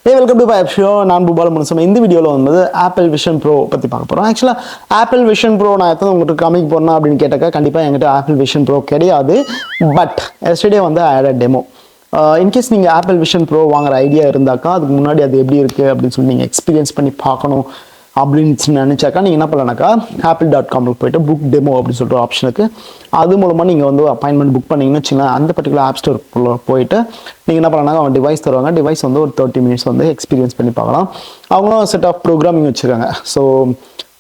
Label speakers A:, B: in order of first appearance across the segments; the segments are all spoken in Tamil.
A: Hey, welcome to my show. நான் பூபால் முனுசம். இந்த வீடியோவில் வந்து ஆப்பிள் விஷன் ப்ரோ பற்றி பார்க்க போகிறோம். ஆக்சுவலாக ஆப்பிள் விஷன் ப்ரோ நான் எத்தனை உங்களுக்கு காமிக்க போகிறேன் அப்படின்னு கேட்டாக்கா கண்டிப்பாக என்கிட்ட ஆப்பிள் விஷன் ப்ரோ கிடையாது. பட் எஸ்டர்டே வந்து ஆட் டெமோ. இன்கேஸ் நீங்கள் ஆப்பிள் விஷன் ப்ரோ வாங்குற ஐடியா இருந்தாக்கா அதுக்கு முன்னாடி அது எப்படி இருக்குது அப்படின்னு சொல்லி நீங்கள் எக்ஸ்பீரியன்ஸ் பண்ணி பார்க்கணும் அப்படின்னு நினச்சாக்கா நீங்கள் என்ன பண்ணலாம்னாக்கா apple.com போய்ட்டு புக் டெமோ அப்படின்னு சொல்லிட்டு ஆப்ஷனுக்கு அது மூலமாக நீங்கள் வந்து அப்பாயின்மெண்ட் புக் பண்ணிங்கன்னு வச்சுங்களேன். அந்த பர்டிகுலர் ஆப் ஸ்டோர் போயிட்டு நீங்கள் என்ன பண்ணலாம்னா அவங்க டிவைஸ் தருவாங்க. டிவைஸ் வந்து ஒரு 30 minutes வந்து எக்ஸ்பீரியன்ஸ் பண்ணி பார்க்கலாம். அவங்களும் செட் ஆஃப் ப்ரோக்ராமிங் வச்சுருக்காங்க. ஸோ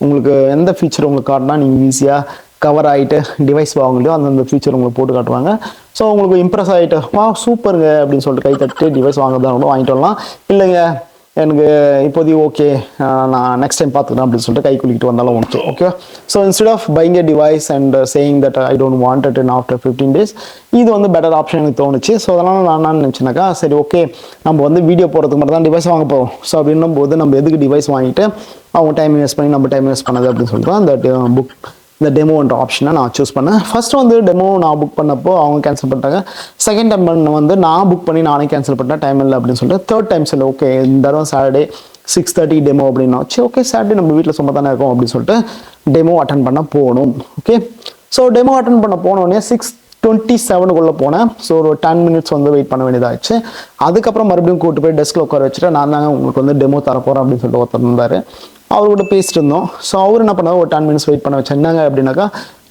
A: உங்களுக்கு எந்த ஃபீச்சர் உங்களுக்கு காட்டினா நீங்கள் ஈஸியாக கவர் ஆகிட்டு டிவைஸ் வாங்கலையோ அந்தந்த ஃபீச்சர் உங்களுக்கு போட்டு காட்டுவாங்க. ஸோ உங்களுக்கு இம்ப்ரெஸ் ஆகிட்டு சூப்பருங்க அப்படின்னு சொல்லிட்டு கை தட்டு டிவைஸ் வாங்குறதா கூட வாங்கிட்டு வரலாம். இல்லைங்க எனக்கு இப்போதைக்கு ஓகே நான் நெக்ஸ்ட் டைம் பார்த்துக்கிறேன் அப்படின்னு சொல்லிட்டு கை குளிக்கிட்டு வந்தாலும் ஒன்று okay. So instead of buying a device and saying that I don't want it in after 15 days இது வந்து பெட்டர் ஆப்ஷன் எனக்கு தோணுச்சு. ஸோ அதனால் நான் என்ன நினச்சினாக்கா சரி ஓகே நம்ம வந்து வீடியோ போகிறதுக்கு மட்டும் தான் டிவைஸ் வாங்க போகிறோம். ஸோ அப்படின்னும் போது நம்ம எதுக்கு டிவைஸ் வாங்கிட்டு அவங்க டைம் இன்வெஸ்ட் பண்ணி நம்ம டைம் இன்வெஸ்ட் பண்ணது அப்படின்னு சொல்லிட்டு அந்த புக் இந்த டெமோன்ற ஆப்ஷனை நான் சூஸ் பண்ணேன். ஃபர்ஸ்ட் வந்து டெமோ நான் புக் பண்ணப்போ அவங்க கேன்சல் பண்ணிட்டாங்க. செகண்ட் டைம் வந்து நான் புக் பண்ணி நானே கேன்சல் பண்ணேன் டைம் இல்லை அப்படின்னு சொல்லிட்டு. தேர்ட் டைம் சொல்லி ஓகே இந்த தடவை சாட்டர்டே 6:30 டெமோ அப்படின்னா சரி ஓகே சாட்டர்டே நம்ம வீட்டில் சும்மா தானே இருக்கோம் அப்படின்னு சொல்லிட்டு டெமோ அட்டன் பண்ண போகணும். ஓகே ஸோ டெமோ அட்டன் பண்ண போனோடனே 6:27 போனேன். ஸோ ஒரு 10 minutes வந்து வெயிட் பண்ண வேண்டியதாகிடுச்சு. அதுக்கப்புறம் மறுபடியும் கூப்பிட்டு போய் டெஸ்கில் உட்கார வச்சுட்டு நான் தாங்க உங்களுக்கு வந்து டெமோ தரப்போகிறேன் அப்படின்னு சொல்லிட்டு ஒருத்தர் இருந்தார். அவர்கிட்ட பேசிட்டு இருந்தோம். ஸோ அவர் என்ன பண்ணார் ஒரு 10 minutes வெயிட் பண்ண வச்சேன். என்னங்க அப்படின்னாக்கா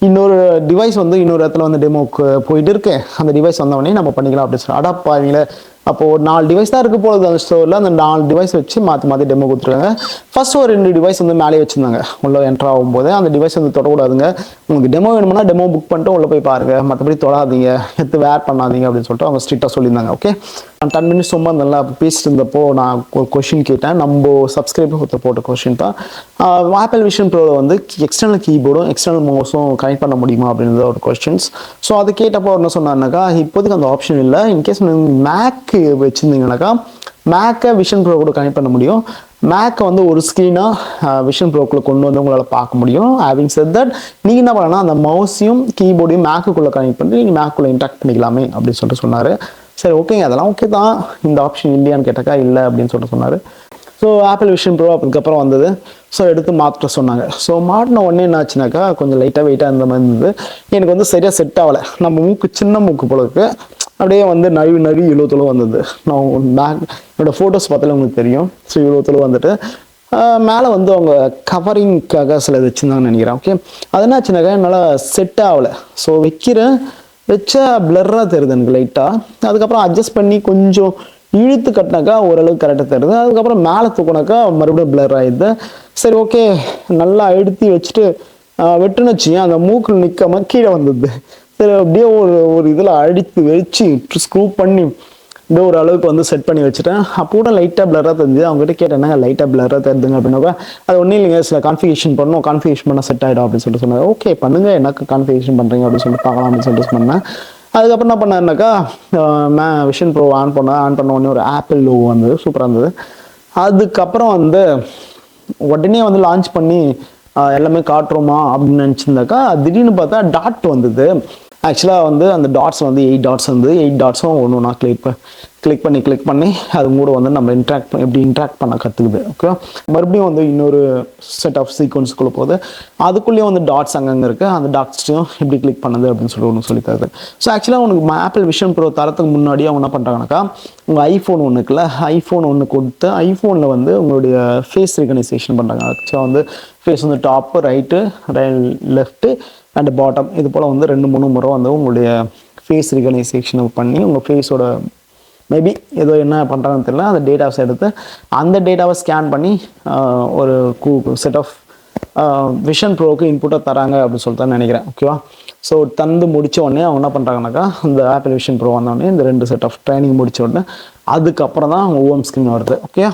A: இன்னொரு டிவைஸ் வந்து இன்னொரு இடத்துல வந்து டெமோக்கு போயிட்டு இருக்கு, அந்த டிவைஸ் வந்தவொடனே நம்ம பண்ணிக்கலாம் அப்படின்னு சொல்லி அடாப்பாவீங்களே அப்போது ஒரு 4 டிவைஸ் தான் இருக்குது போகுது அந்த ஸ்டோரில். அந்த 4 டிவைஸ் வச்சு மாற்றி டெமோ கொடுத்துருக்காங்க. ஃபர்ஸ்ட் ஒரு 2 டிவைஸ் வந்து மேலே வச்சுருந்தாங்க. உள்ளே என்ட்ரு ஆகும்போது அந்த டிவைஸ் வந்து தொடக்கூடாதுங்க, உங்களுக்கு டெமோ வேணும்னா டெமோ புக் பண்ணிட்டு உள்ளே போய் பாருங்கள், மற்றபடி தொடாதீங்க, எடுத்து வேர் பண்ணாதீங்க அப்படின்னு சொல்லிட்டு அவங்க ஸ்ட்ரிக்டாக சொல்லியிருந்தாங்க. ஓகே நான் 10 minutes ரொம்ப நல்லா பேசிட்டு இருந்தப்போ நான் ஒரு கொஷின் கேட்டேன். நம்ம சப்ஸ்கிரைபர் கொடுத்த போட்ட கொஷின் தான் ஆப்பிள் விஷன் ப்ரோவில் வந்து எக்ஸ்டர்னல் கீபோர்டும் எக்ஸ்டர்னல் மவுஸும் கனெக்ட் பண்ண முடியுமா அப்படின்றது ஒரு கொஸ்டின்ஸ். ஸோ அதை கேட்டப்போ என்ன சொன்னார்னாக்கா இப்போதைக்கு அந்த ஆப்ஷன் இல்லை. இன்கேஸ் மேக் வச்சுருந்தீங்கன்னாக்கா மேக்கை விஷன் ப்ரோ கூட கனெக்ட் பண்ண முடியும். மேக்கை வந்து ஒரு ஸ்க்ரீனாக விஷன் ப்ரோக்குள்ளே கொண்டு வந்து உங்களால் பார்க்க முடியும். ஹேவிங் செட் தட் நீங்கள் என்ன பண்ணலாம் அந்த மவுஸையும் கீபோர்டையும் மேக்குள்ளே கனெக்ட் பண்ணி நீங்கள் மேக்குள்ளே இன்ட்ராக்ட் பண்ணிக்கலாமே அப்படின்னு சொல்லிட்டு சொன்னார். சரி ஓகேங்க அதெல்லாம் ஓகே தான், இந்த ஆப்ஷன் இல்லையான்னு கேட்டாக்கா இல்லை அப்படின்னு சொல்லிட்டு சொன்னார். ஸோ ஆப்பிள் விஷன் ப்ரோ அதுக்கப்புறம் வந்தது. ஸோ எடுத்து மாற்ற சொன்னாங்க. ஸோ மாட்டின உடனே என்ன ஆச்சுனாக்கா கொஞ்சம் லைட்டாக வெயிட்டாக இருந்த மாதிரி இருந்தது. எனக்கு வந்து சரியாக செட் ஆகலை. நம்ம மூக்கு சின்ன மூக்கு போல இருக்கு, அப்படியே வந்து நழுவி இவ்வளோ தொலை வந்தது. நான் பேக் என்னோட ஃபோட்டோஸ் பார்த்தாலே உங்களுக்கு தெரியும். ஸோ இவ்வளோ தொலை வந்துட்டு மேலே வந்து அவங்க கவரிங்காக சில வச்சுருந்தாங்கன்னு நினைக்கிறேன். ஓகே அது என்ன ஆச்சுனாக்கா என்னால் செட் ஆகலை. ஸோ வச்சா பிளர்ராக தெரியுது எனக்கு லைட்டாக. அதுக்கப்புறம் அட்ஜஸ்ட் பண்ணி கொஞ்சம் இழுத்து கட்டினாக்கா ஓரளவுக்கு கரெக்டாக தெரியுது. அதுக்கப்புறம் மேலே தூக்கினாக்கா மறுபடியும் பிளர் ஆகிடுது. சரி ஓகே நல்லா அழுத்தி வச்சுட்டு வெட்டுன்னு வச்சிங்க அந்த மூக்கில் நிற்காம கீழே வந்தது. சரி அப்படியே ஒரு இதில் அடித்து வச்சு ஸ்க்ரூ பண்ணி அப்படியே ஒரு அளவுக்கு வந்து செட் பண்ணி வச்சுட்டேன். அப்போ கூட லைட்டாக பிளராக தெரிஞ்சு அவங்ககிட்ட கேட்டேன் லைட்டாக பிளராக தெரியுதுங்க அப்படின்னாக்கா அது ஒன்றும் இல்லைங்க சில கான்ஃபிகேஷன் பண்ணணும், கான்ஃபிகேஷன் பண்ணால் செட் ஆகிடும் அப்படின்னு சொல்லிட்டு சொன்னாங்க. ஓகே பண்ணுங்க எனக்கு கான்ஃபிகேஷன் பண்ணுறீங்க அப்படின்னு சொல்லிட்டு பார்க்கலாம் அப்படின்னு சொல்லிட்டு சொன்னேன். அதுக்கப்புறம் என்ன பண்ணாருனாக்கா விஷன் ப்ரோ ஆன் பண்ண உடனே ஒரு ஆப்பிள் லோகோ வந்தது, சூப்பராக இருந்தது. அதுக்கப்புறம் வந்து உடனே வந்து லான்ச் பண்ணி எல்லாமே காட்டுறோமா அப்படின்னு நினச்சிருந்தாக்கா திடீர்னு பார்த்தா டாட் வந்தது. ஆக்சுவலாக வந்து அந்த டாட்ஸ் வந்து 8 டாட்ஸ் வந்து 8 டாட்ஸும் ஒன்று ஒன்றா கிளிக் பண்ணி அது கூட வந்து நம்ம எப்படி இன்ட்ராக்ட் பண்ண கற்றுக்குது. ஓகே மறுபடியும் வந்து இன்னொரு செட் ஆஃப் சீக்வன்ஸ்குள்ளே போகுது. அதுக்குள்ளேயும் வந்து டாட்ஸ் அங்கங்கே இருக்குது. அந்த டாட்ஸையும் எப்படி கிளிக் பண்ணுது அப்படின்னு சொல்லி ஒன்று சொல்லி தருது. ஸோ ஆக்சுவலாக உனக்கு ஆப்பிள் விஷன் ப்ரோ தரத்துக்கு முன்னாடி அவங்க என்ன பண்ணுறாங்கனாக்கா உங்கள் ஐஃபோன் ஒன்று இருக்குல்ல, ஐஃபோன் ஒன்று கொடுத்து ஐஃபோனில் வந்து உங்களுடைய ஃபேஸ் ரெகனைசேஷன் பண்ணுறாங்க. ஆக்சுவலாக வந்து ஃபேஸ் வந்து top right left and bottom இது போல் வந்து 2-3 முறை வந்து உங்களுடைய ஃபேஸ் ரெகனைசேஷனை பண்ணி உங்கள் ஃபேஸோட மேபி ஏதோ என்ன பண்ணுறாங்கன்னு தெரியல அந்த டேட்டாஸ் எடுத்து அந்த டேட்டாவை ஸ்கேன் பண்ணி ஒரு செட் ஆஃப் விஷன் ப்ரோவுக்கு இன்புட்டாக தராங்க அப்படின்னு சொல்லிட்டு தான் நினைக்கிறேன். ஓகேவா ஸோ தந்து முடித்த உடனே அவங்க என்ன பண்ணுறாங்கனாக்கா இந்த ஆப்பிள் விஷன் ப்ரோ வந்தோடனே இந்த 2 செட் ஆஃப் ட்ரைனிங் முடித்த உடனே அதுக்கப்புறம் தான் அவங்க ஹோம் ஸ்க்ரீன் வருது. ஓகே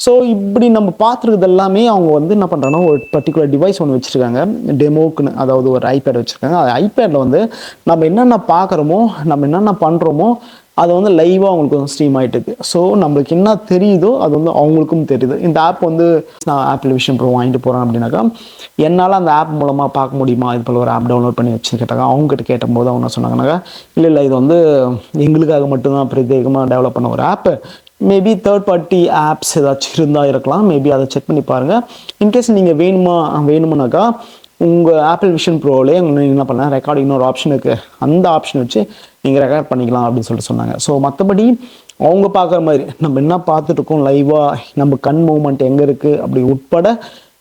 A: ஸோ இப்படி நம்ம பார்த்துருக்குது எல்லாமே அவங்க வந்து என்ன பண்ணுறாங்கன்னா ஒரு பர்டிகுலர் டிவைஸ் ஒன்று வச்சுருக்காங்க டெமோக்குன்னு, அதாவது ஒரு ஐபேட் வச்சுருக்காங்க. அது ஐபேடில் வந்து நம்ம என்னென்ன பார்க்குறோமோ நம்ம என்னென்ன பண்ணுறோமோ அது வந்து லைவாக அவங்களுக்கு வந்து ஸ்ட்ரீம் ஆகிட்டு இருக்கு. ஸோ நம்மளுக்கு என்ன தெரியுதோ அது வந்து அவங்களுக்கும் தெரியுது. இந்த ஆப் வந்து நான் ஆப்பிள் விஷன் ப்ரோ வாங்கிட்டு போகிறேன் அப்படின்னாக்கா என்னால் அந்த ஆப் மூலமாக பார்க்க முடியுமா இது போல் ஒரு ஆப் டவுன்லோட் பண்ணி வச்சுன்னு கேட்டாங்க. அவங்ககிட்ட கேட்டபோது அவங்க சொன்னாங்கன்னாக்கா இல்லை இது வந்து எங்களுக்காக மட்டும்தான் பிரத்யேகமாக டெவலப் பண்ண ஒரு ஆப்பு, மேபி தேர்ட் பார்ட்டி ஆப்ஸ் ஏதாச்சும் இருந்தால் இருக்கலாம், மேபி அதை செக் பண்ணி பாருங்கள். இன்கேஸ் நீங்கள் வேணுமுனாக்கா உங்கள் ஆப்பிள் விஷன் ப்ரோவிலே நீங்கள் என்ன பண்ணலாம், ரெக்கார்டிங்னு ஒரு ஆப்ஷன் இருக்குது, அந்த ஆப்ஷன் வச்சு நீங்கள் ரெக்கார்ட் பண்ணிக்கலாம் அப்படின்னு சொல்லிட்டு சொன்னாங்க. ஸோ மற்றபடி அவங்க பார்க்குற மாதிரி நம்ம என்ன பார்த்துட்ருக்கோம் லைவாக, நம்ம கண் மூவ்மெண்ட் எங்கே இருக்குது அப்படி உட்பட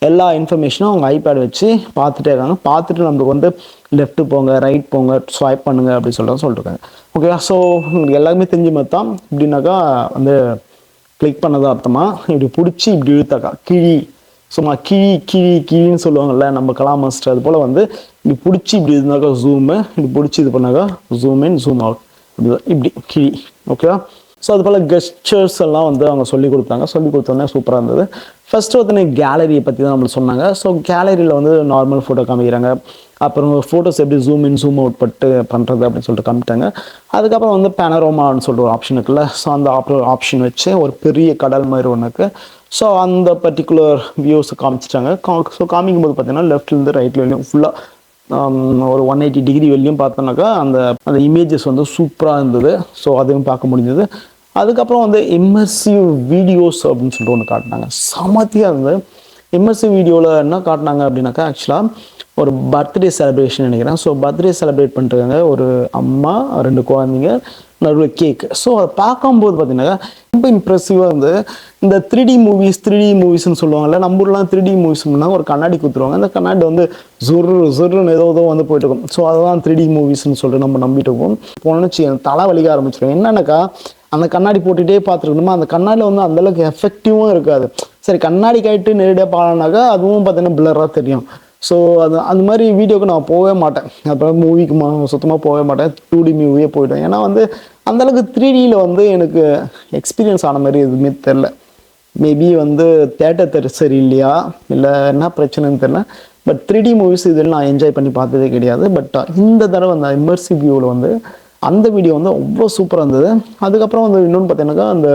A: எல்லா இன்ஃபர்மேஷனும் அவங்க ஐபேட் வச்சு பார்த்துட்டே இருக்காங்க. பார்த்துட்டு நம்மளுக்கு வந்து லெஃப்ட்டு போங்க, ரைட் போங்க, ஸ்வைப் பண்ணுங்க அப்படி சொல்லிட்டுருக்காங்க. ஓகேவா? ஸோ உங்களுக்கு எல்லாருமே தெரிஞ்ச மாதிரி தான். இப்படின்னாக்கா வந்து கிளிக் பண்ணதான் அர்த்தமா, இப்படி பிடிச்சி இப்படி இழுத்தாக்கா கிழி, சும்மா கிழின்னு சொல்லுவாங்கல்ல நம்ம கலாம் மாஸ்டர், அது போல் வந்து இப்படி பிடிச்சி இப்படி இருந்தாக்கா ஜூமு, இப்படி பிடிச்சி இது பண்ணாக்கா ஜூம் இன் ஜூம் அவுட், இப்படி கிழி. ஓகேவா? ஸோ அது போல் கெஸ்டர்ஸ் எல்லாம் வந்து அவங்க சொல்லி கொடுத்தோன்னே சூப்பராக இருந்தது. ஃபர்ஸ்ட் வந்து கேலரியை பற்றி தான் நம்மளுக்கு சொன்னாங்க. ஸோ கேலரியில் வந்து நார்மல் ஃபோட்டோ காமிக்கிறாங்க, அப்புறம் ஃபோட்டோஸ் எப்படி ஜூம் இன் ஜூம் அவுட் பண்ணுறது அப்படின்னு சொல்லிட்டு காமிட்டாங்க. அதுக்கப்புறம் வந்து பேனரோமான்னு சொல்லிட்டு ஒரு ஆப்ஷன் இருக்குல்ல, ஸோ அந்த ஆப்ஷன் வச்சு ஒரு பெரிய கடல் மாதிரி ஒன்று இருக்குது. ஸோ அந்த பர்டிகுலர் வியூஸை காமிச்சிட்டாங்க. ஸோ காமிக்கும்போது பார்த்தீங்கன்னா லெஃப்ட்லேருந்து ரைட்ல வரையும் ஃபுல்லாக ஒரு 180 டிகிரி வெளியும் பார்த்தோன்னாக்கா அந்த இமேஜஸ் வந்து சூப்பராக இருந்தது. ஸோ அதையும் பார்க்க முடிஞ்சது. அதுக்கப்புறம் வந்து இம்மர்சிவ் வீடியோஸ் அப்படின்னு சொல்லிட்டு ஒன்று காட்டினாங்க, சமத்தியாக இருந்தது. இம்மர்சிவ் வீடியோவில் என்ன காட்டினாங்க அப்படின்னாக்கா, ஆக்சுவலாக ஒரு பர்த்டே செலிப்ரேஷன் நினைக்கிறேன். ஸோ பர்த்டே செலிப்ரேட் பண்ணிட்டுருக்காங்க, ஒரு அம்மா 2 குழந்தைங்க, நடுவில் கேக். ஸோ அதை பார்க்கும்போது பார்த்தீங்கன்னா ரொம்ப இம்ப்ரெசிவாக இருந்து, இந்த 3D மூவிஸ்ன்னு சொல்லுவாங்கல்ல, நம்ம ஊர்லாம் 3D மூவிஸ்னா ஒரு கண்ணாடி குத்துருவாங்க, அந்த கண்ணாடி வந்து ஜுருன்னு ஏதோ வந்து போயிட்டு இருக்கும். ஸோ அதுதான் 3D மூவிஸ்ன்னு சொல்லிட்டு நம்ம நம்பிட்டு இருக்கோம். போனச்சு தலை வலிக்க ஆரம்பிச்சிடும். என்னன்னாக்கா அந்த கண்ணாடி போட்டுகிட்டே பார்த்துருக்கணுமா, அந்த கண்ணாடியில் வந்து அந்தளவுக்கு எஃபெக்டிவும் இருக்காது. சரி கண்ணாடி கைட்டு நேரடியாக பாடினாக்கா அதுவும் பார்த்தீங்கன்னா பிளராக தெரியும். ஸோ அந்த மாதிரி வீடியோக்கு நான் போகவே மாட்டேன். அப்புறம் மூவிக்கு சுத்தமாக போகவே மாட்டேன், 2D மூவியே போயிட்டேன். ஏன்னா வந்து அந்தளவுக்கு 3Dயில் வந்து எனக்கு எக்ஸ்பீரியன்ஸ் ஆன மாதிரி எதுவுமே தெரில. மேபி வந்து தேட்டர் சரி இல்லையா இல்லை என்ன பிரச்சனைன்னு தெரில. பட் 3D மூவிஸ் இதில் நான் என்ஜாய் பண்ணி பார்த்ததே கிடையாது. பட் இந்த தடவை அந்த இம்மர்சிவ் வியூவில் வந்து அந்த வீடியோ வந்து அவ்வளோ சூப்பராக இருந்தது. அதுக்கப்புறம் வந்து இன்னொன்று பார்த்தீங்கன்னாக்கா அந்த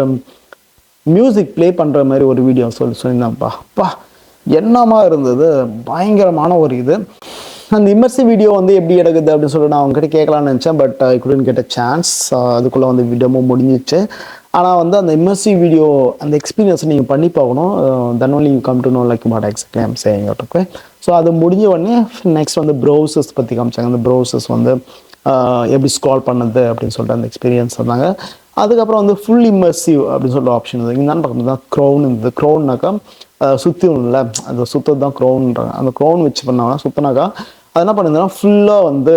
A: மியூசிக் ப்ளே பண்ணுற மாதிரி ஒரு வீடியோ சொல்லியிருந்தாப்பா என்னமா இருந்தது, பயங்கரமான ஒரு இது. அந்த இம்மர்சிவ் வீடியோ வந்து எப்படி எடுக்குது அப்படின்னு சொல்லிட்டு நான் அவங்ககிட்ட கேட்கலான்னு நினச்சேன். But I couldn't get a chance. அதுக்குள்ளே வந்து வீடியோமோ முடிஞ்சிச்சு. ஆனால் வந்து அந்த இம்மர்சிவ் வீடியோ அந்த எக்ஸ்பீரியன்ஸை நீங்கள் பண்ணி பார்க்கணும். Then only you come to know like what exactly I am saying. Okay, so அது முடிஞ்ச உடனே நெக்ஸ்ட் வந்து ப்ரௌசர்ஸ் பற்றி காமிச்சாங்க. அந்த ப்ரௌசர்ஸ் வந்து எப்படி ஸ்க்ரால் பண்ணது அப்படின்னு சொல்லிட்டு அந்த எக்ஸ்பீரியன்ஸ் வந்தாங்க. அதுக்கப்புறம் வந்து ஃபுல் இம்மர்சிவ் அப்படின்னு சொல்லிட்டு ஆப்ஷன் இருக்குது. இங்கே தான் பார்க்கும்போது தான் க்ரௌன் இருந்தது. க்ரௌன்னாக்கா சுற்றி இல்லை, அந்த சுத்தது தான் க்ரௌன்ன்றாங்க. அந்த க்ரௌன் வச்சு பண்ணாங்கன்னா சுற்றினாக்கா அது என்ன பண்ணுதுன்னா ஃபுல்லாக வந்து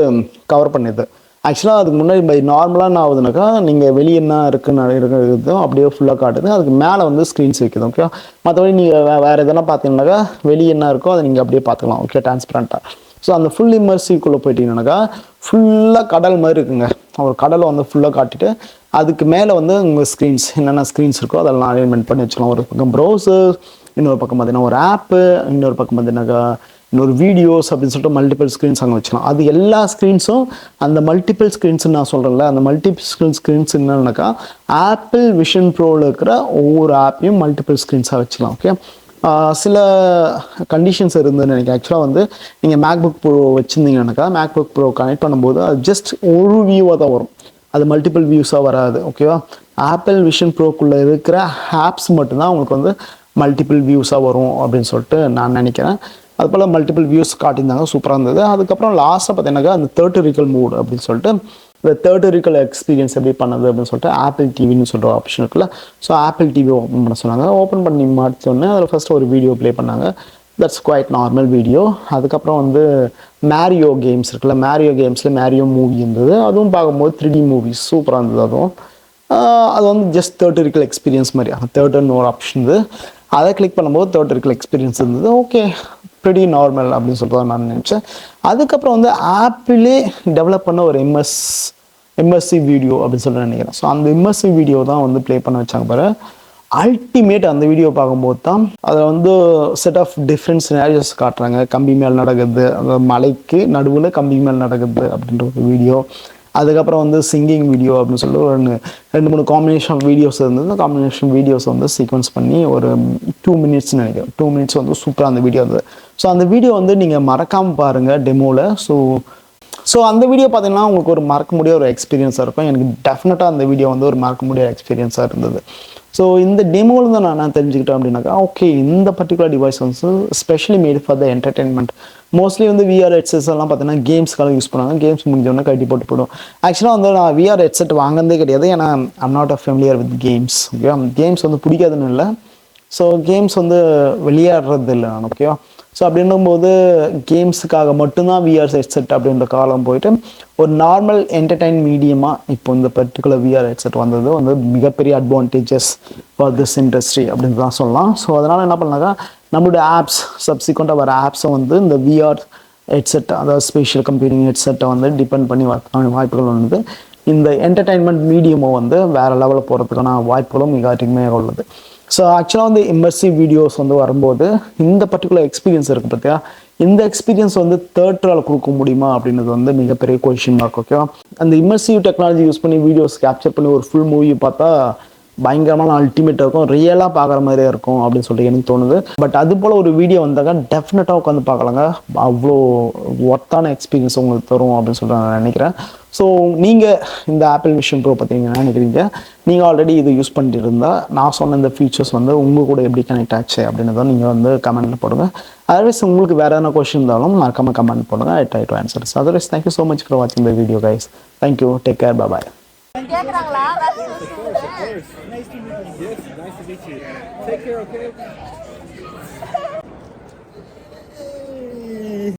A: கவர் பண்ணிடுது. ஆக்சுவலாக அதுக்கு முன்னாடி நார்மலாக என்ன ஆகுதுனாக்கா, நீங்கள் வெளியே என்ன இருக்குதோ அப்படியே ஃபுல்லாக காட்டுது. அதுக்கு மேலே வந்து ஸ்க்ரீன்ஸ் வைக்குது. ஓகே, மற்றபடி நீங்கள் வேறு எதனா பார்த்தீங்கன்னாக்கா வெளியே என்ன இருக்கோ அதை நீங்கள் அப்படியே பார்த்துக்கலாம். ஓகே, டிரான்ஸ்பரண்ட்டாக. ஸோ அந்த ஃபுல் இம்மர்சிவ்க்குள்ளே போயிட்டீங்கன்னாக்கா ஃபுல்லாக கடல் மாதிரி இருக்குங்க. ஒரு கடலை வந்து ஃபுல்லாக காட்டிட்டு அதுக்கு மேலே வந்து உங்கள் ஸ்க்ரீன்ஸ் என்னென்ன ஸ்க்ரீன்ஸ் இருக்கோ அதெல்லாம் அரேஞ்ச்மெண்ட் பண்ணி வச்சுக்கலாம். ஒரு பக்கம் ப்ரௌசர், இன்னொரு பக்கம் பார்த்தீங்கன்னா ஒரு ஆப்பு, இன்னொரு பக்கம் பார்த்தீங்கன்னாக்கா இன்னொரு வீடியோஸ் அப்படின்னு சொல்லிட்டு மல்டிபிள் ஸ்க்ரீன்ஸ் அங்கே வச்சுக்கலாம். அது எல்லா ஸ்க்ரீன்ஸும் அந்த மல்டிபிள் ஸ்க்ரீன்ஸ் நான் சொல்கிறேன்ல, அந்த மல்டிபிள் ஸ்க்ரீன்ஸ் என்னன்னாக்கா ஆப்பிள் விஷன் ப்ரோவில் இருக்கிற ஒவ்வொரு ஆப்பையும் மல்டிபிள் ஸ்க்ரீன்ஸாக வச்சுக்கலாம். ஓகே, சில கண்டிஷன்ஸ் இருந்ததுன்னு நினைக்கிறேன். ஆக்சுவலாக வந்து நீங்கள் மேக்புக் ப்ரோ வச்சுருந்தீங்கன்னாக்கா மேக்புக் ப்ரோ கனெக்ட் பண்ணும்போது அது ஜஸ்ட் ஒரு வியூவாக தான் வரும், அது மல்டிபிள் வியூஸாக வராது. ஓகேவா? ஆப்பிள் விஷன் ப்ரோக்குள்ளே இருக்கிற ஆப்ஸ் மட்டும்தான் உங்களுக்கு வந்து மல்டிபிள் வியூஸாக வரும் அப்படின்னு சொல்லிட்டு நான் நினைக்கிறேன். அது போல் மல்டிபிள் வியூஸ் காட்டியிருந்தாங்க, சூப்பராக இருந்தது. அதுக்கப்புறம் லாஸ்ட்டாக பார்த்தீங்கன்னாக்கா அந்த தேர்ட்டரிக்கல் மூட் அப்படின்னு சொல்லிட்டு இந்த தேர்ட்டரிக்கல் எக்ஸ்பீரியன்ஸ் எப்படி பண்ணது அப்படின்னு சொல்லிட்டு ஆப்பிள் டிவின்னு சொல்கிற ஆப்ஷன் இருக்குல்ல. ஸோ ஆப்பிள் டிவி ஓப்பன் பண்ண சொன்னாங்க. ஓப்பன் பண்ணி மாட்டோன்னே அதில் ஃபஸ்ட்டு ஒரு வீடியோ ப்ளே பண்ணாங்க. That's quite normal video. அதுக்கப்புறம் வந்து மேரியோ கேம்ஸ் இருக்குல்ல, மேரியோ கேம்ஸில் மேரியோ மூவி இருந்தது. அதுவும் பார்க்கும்போது 3D மூவிஸ் சூப்பராக இருந்தது. அதுவும் அது வந்து ஜஸ்ட் தேர்ட்டரிக்கல் எக்ஸ்பீரியன்ஸ் மாதிரி தேர்ட்டர்னு ஒரு ஆப்ஷன் இருந்தது. அதை கிளிக் பண்ணும்போது தேர்ட்டரிக்கல் எக்ஸ்பீரியன்ஸ் இருந்தது. ஓகே, ப்ரெடி நார்மல் அப்படின்னு சொல்லிட்டு நான் நினச்சேன். அதுக்கப்புறம் வந்து ஆப்பிளே டெவலப் பண்ண ஒரு இம்மர்சிவ் வீடியோ அப்படின்னு சொல்லி நினைக்கிறேன். ஸோ அந்த இம்மர்சிவ் வீடியோ தான் வந்து ப்ளே பண்ண வச்சாங்க பாரு. அல்டிமேட் அந்த வீடியோ பார்க்கும்போது தான் அதில் வந்து செட் ஆஃப் டிஃப்ரெண்ட் சினாரியோஸ் காட்டுறாங்க. கம்பி மேல் நடக்குது, அந்த மலைக்கு நடுவில் கம்பி மேல் நடக்குது அப்படின்ற ஒரு வீடியோ. அதுக்கப்புறம் வந்து சிங்கிங் வீடியோ அப்படின்னு சொல்லிட்டு ஒரு 2-3 காம்பினேஷன் ஆஃப் வீடியோஸ் இருந்தது. அந்த காம்பினேஷன் வீடியோஸ் வந்து சீக்வன்ஸ் பண்ணி ஒரு 2 மினிட்ஸ்னு நினைக்கிறேன். 2 மினிட்ஸ் வந்து சூப்பராக அந்த வீடியோ இருந்தது. ஸோ அந்த வீடியோ வந்து நீங்கள் மறக்காமல் பாருங்கள் டெமோவில். ஸோ அந்த வீடியோ பார்த்தீங்கன்னா உங்களுக்கு ஒரு மறக்க முடியாத ஒரு எக்ஸ்பீரியன்ஸாக இருக்கும். எனக்கு டெஃபினட்டாக அந்த வீடியோ வந்து ஒரு மறக்க முடியாத எக்ஸ்பீரியன்ஸாக இருந்தது. ஸோ இந்த டெமோவில் தான் நான் தெரிஞ்சுக்கிட்டேன் அப்படின்னாக்கா ஓகே இந்த பர்டிகுலர் டிவைஸ் வந்து specially made for the entertainment. Mostly வந்து விஆர் ஹெட்செட்ஸ் எல்லாம் பார்த்தீங்கன்னா கேம்ஸ்க்காக யூஸ் பண்ணுவாங்க. கேம்ஸ் முடிஞ்சோடனே கட்டி போட்டு போடும். ஆக்சுவலாக வந்து நான் விஆர் ஹெட்செட் வாங்கினதே கிடையாது. ஏன்னா I'm not a familiar with games. Okay, games வந்து பிடிக்காதுன்னு இல்லை. ஸோ கேம்ஸ் வந்து விளையாடுறது இல்லை நான். ஓகேவா, ஸோ அப்படின்னும்போது கேம்ஸுக்காக மட்டும்தான் விஆர் ஹெட்செட் அப்படின்ற காலம் போயிட்டு ஒரு நார்மல் என்டர்டைன் மீடியமாக இப்போ இந்த பர்டிகுலர் விஆர் ஹெட்செட் வந்தது வந்து மிகப்பெரிய அட்வான்டேஜஸ் ஃபார் திஸ் இண்டஸ்ட்ரி அப்படின்னு தான் சொல்லலாம். ஸோ அதனால் என்ன பண்ணாக்கா நம்மளுடைய ஆப்ஸ் சப்சிக்வெண்ட்டாக வர ஆப்ஸை வந்து இந்த விஆர் ஹெட்செட், அதாவது ஸ்பேஷியல் கம்ப்யூட்டிங் ஹெட்செட்டை வந்து டிபெண்ட் பண்ணி வாய்ப்புகள் வந்து இந்த என்டர்டைன்மெண்ட் மீடியமோ வந்து வேறு லெவலில் போகிறதுக்கான வாய்ப்புகளும் மிக அதிகமாக உள்ளது. ஸோ ஆக்சுவலாக வந்து இம்மர்சிவ் வீடியோஸ் வந்து வரும்போது இந்த பர்டிகுலர் எக்ஸ்பீரியன்ஸ் இருக்குது பார்த்தியா, இந்த எக்ஸ்பீரியன்ஸ் வந்து தேர்ட்ரால் கொடுக்க முடியுமா அப்படின்றது வந்து மிகப்பெரிய கொஷின் மார்க். ஓகேவா, அந்த இம்மர்சிவ் டெக்னாலஜி யூஸ் பண்ணி வீடியோஸ் கேப்சர் பண்ணி ஒரு ஃபுல் மூவி பார்த்தா பயங்கரமான அல்டிமேட்டாக இருக்கும், ரியலாக பார்க்குற மாதிரியே இருக்கும் அப்படின்னு சொல்லிட்டு எனக்கு தோணுது. பட் அது போல் ஒரு வீடியோ வந்தாக்கா டெஃபினட்டாக உட்காந்து பார்க்கலாங்க. அவ்வளோ ஒர்த்தான எக்ஸ்பீரியன்ஸ் உங்களுக்கு தரும் அப்படின்னு சொல்லிட்டு நான் நினைக்கிறேன். ஸோ நீங்கள் இந்த ஆப்பிள் விஷன் ப்ரோ பற்றி நீங்கள் நினைக்கிறீங்க? நீங்கள் ஆல்ரெடி இது யூஸ் பண்ணிட்டு இருந்தால் நான் சொன்ன இந்த ஃபீச்சர்ஸ் வந்து உங்கள் கூட எப்படி கனெக்ட் ஆச்சு அப்படின்றத நீங்கள் வந்து கமெண்ட்டில் போடுங்க. அதர்வைஸ் உங்களுக்கு வேறு எதனா கொஸ்டின் இருந்தாலும் மறக்காம கமெண்ட் போடுங்க. I try to answers. Otherwise thank you so much for வாட்சிங் the video guys. Thank you, take care, bye bye.
B: கேக்குறாங்களா? Nice to meet you. Yes, nice to meet you. Take care, okay?